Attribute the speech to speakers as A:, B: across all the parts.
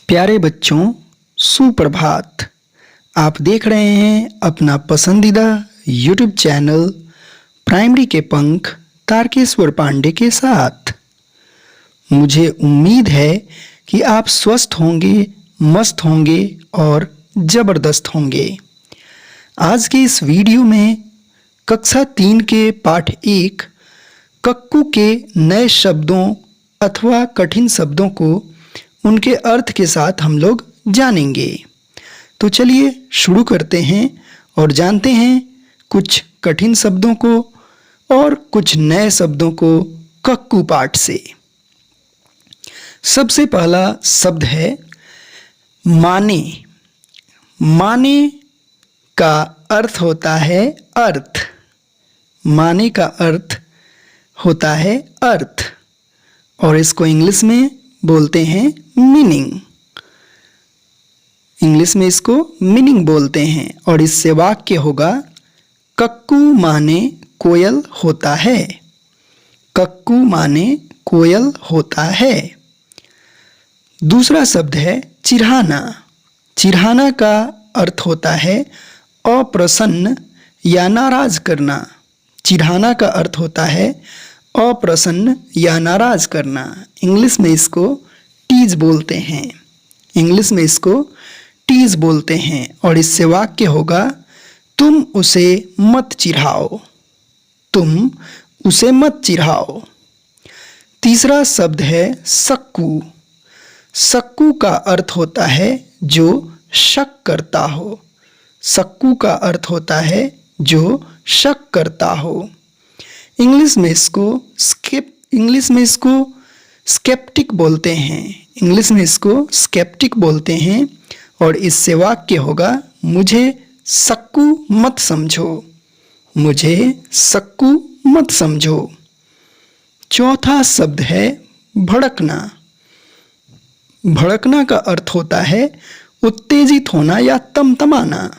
A: प्यारे बच्चों, सुप्रभात। आप देख रहे हैं अपना पसंदीदा YouTube चैनल प्राइमरी के पंख तारकेश्वर पांडे के साथ। मुझे उम्मीद है कि आप स्वस्थ होंगे, मस्त होंगे और ज़बरदस्त होंगे। आज के इस वीडियो में कक्षा 3 के पाठ 1 कक्कू के नए शब्दों अथवा कठिन शब्दों को उनके अर्थ के साथ हम लोग जानेंगे। तो चलिए शुरू करते हैं और जानते हैं कुछ कठिन शब्दों को और कुछ नए शब्दों को कक्कू पाठ से। सबसे पहला शब्द है माने। माने का अर्थ होता है अर्थ। माने का अर्थ होता है अर्थ और इसको इंग्लिश में बोलते हैं मीनिंग। इंग्लिश में इसको मीनिंग बोलते हैं और इससे वाक्य होगा कक्कू माने कोयल होता है। कक्कू माने कोयल होता है। दूसरा शब्द है चिढ़ाना। चिढ़ाना का अर्थ होता है अप्रसन्न या नाराज करना। चिढ़ाना का अर्थ होता है अप्रसन्न या नाराज करना। इंग्लिश में इसको टीज बोलते हैं। इंग्लिश में इसको टीज बोलते हैं और इससे वाक्य होगा तुम उसे मत चिढ़ाओ। तुम उसे मत चिढ़ाओ। तीसरा शब्द है सक्कू। सक्कू का अर्थ होता है जो शक करता हो। सक्कू का अर्थ होता है जो शक करता हो। इंग्लिश में इसको स्केप्टिक बोलते हैं। इंग्लिश में इसको स्केप्टिक बोलते हैं और इससे वाक्य होगा मुझे सक्कू मत समझो। मुझे सक्कू मत समझो। चौथा शब्द है भड़कना। भड़कना का अर्थ होता है उत्तेजित होना या तमतमाना।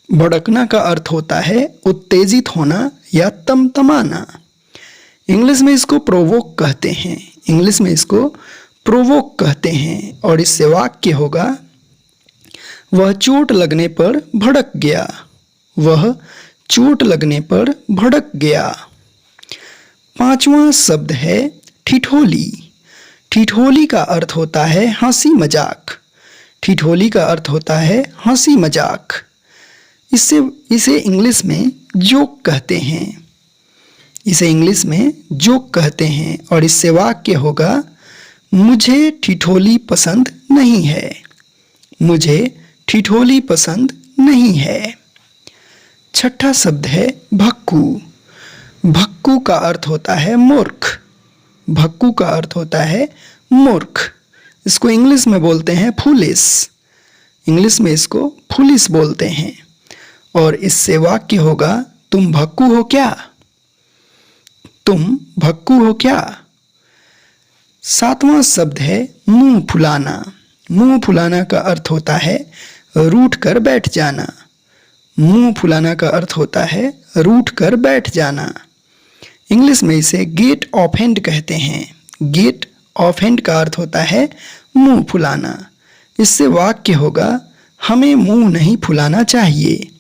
A: भड़कना का अर्थ होता है उत्तेजित होना या तमतमाना। इंग्लिश में इसको प्रोवोक कहते हैं। इंग्लिश में इसको प्रोवोक कहते हैं और इससे वाक्य होगा वह चोट लगने पर भड़क गया। वह चोट लगने पर भड़क गया। पांचवा शब्द है ठिठोली। ठिठोली का अर्थ होता है हंसी मजाक। ठिठोली का अर्थ होता है हंसी मजाक। इसे इंग्लिश में जोक कहते हैं। इसे इंग्लिश में जोक कहते हैं और इससे वाक्य होगा मुझे ठिठोली पसंद नहीं है। मुझे ठिठोली पसंद नहीं है। छठा शब्द है भक्कू। भक्कू का अर्थ होता है मूर्ख। भक्कू का अर्थ होता है मूर्ख। इसको इंग्लिश में बोलते हैं फूलिश। इंग्लिश में इसको फूलिश बोलते हैं और इससे वाक्य होगा तुम भक्कू हो क्या। तुम भक्कू हो क्या। सातवां शब्द है मुंह फुलाना। मुंह फुलाना का अर्थ होता है रूठ कर बैठ जाना। मुंह फुलाना का अर्थ होता है रूठ कर बैठ जाना। इंग्लिश में इसे गेट ऑफ हैंड कहते हैं। गेट ऑफ हैंड का अर्थ होता है मुंह फुलाना। इससे वाक्य होगा हमें मुंह नहीं फुलाना चाहिए।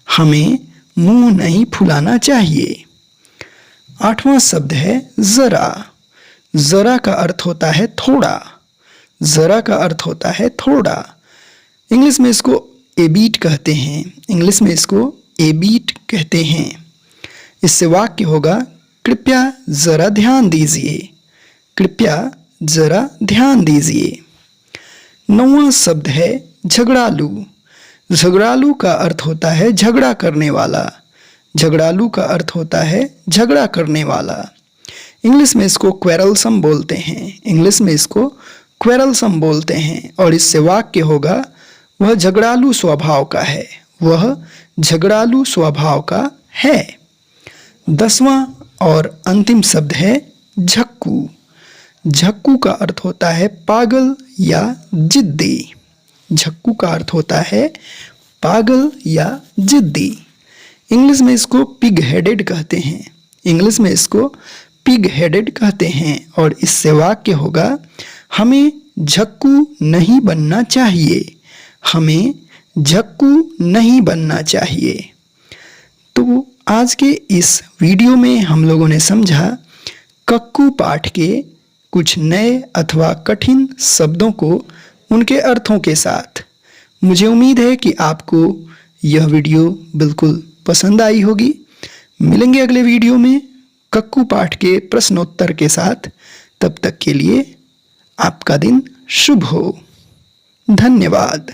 A: हमें मुंह नहीं फुलाना चाहिए। आठवां शब्द है जरा। जरा का अर्थ होता है थोड़ा। जरा का अर्थ होता है थोड़ा। इंग्लिश में इसको एबीट कहते हैं। इंग्लिश में इसको एबीट कहते हैं। इससे वाक्य होगा कृपया जरा ध्यान दीजिए। कृपया जरा ध्यान दीजिए। नौवां शब्द है झगड़ालू। झगड़ालू का अर्थ होता है झगड़ा करने वाला। झगड़ालू का अर्थ होता है झगड़ा करने वाला। इंग्लिश में इसको क्वेरलसम बोलते हैं। इंग्लिश में इसको क्वेरलसम बोलते हैं और इससे वाक्य होगा वह झगड़ालू स्वभाव का है। वह झगड़ालू स्वभाव का है। 10वां और अंतिम शब्द है झक्कू। झक्कू का अर्थ होता है पागल या जिद्दी। झक्कू का अर्थ होता है पागल या जिद्दी। इंग्लिश में इसको पिग हेडेड कहते हैं। इंग्लिश में इसको पिग हेडेड कहते हैं। और इससे वाक्य होगा, हमें झक्कू नहीं बनना चाहिए। हमें झक्कू नहीं बनना चाहिए। तो आज के इस वीडियो में हम लोगों ने समझा कक्कू पाठ के कुछ नए अथवा कठिन शब्दों को उनके अर्थों के साथ। मुझे उम्मीद है कि आपको यह वीडियो बिल्कुल पसंद आई होगी। मिलेंगे अगले वीडियो में कक्कू पाठ के प्रश्नोत्तर के साथ। तब तक के लिए आपका दिन शुभ हो। धन्यवाद।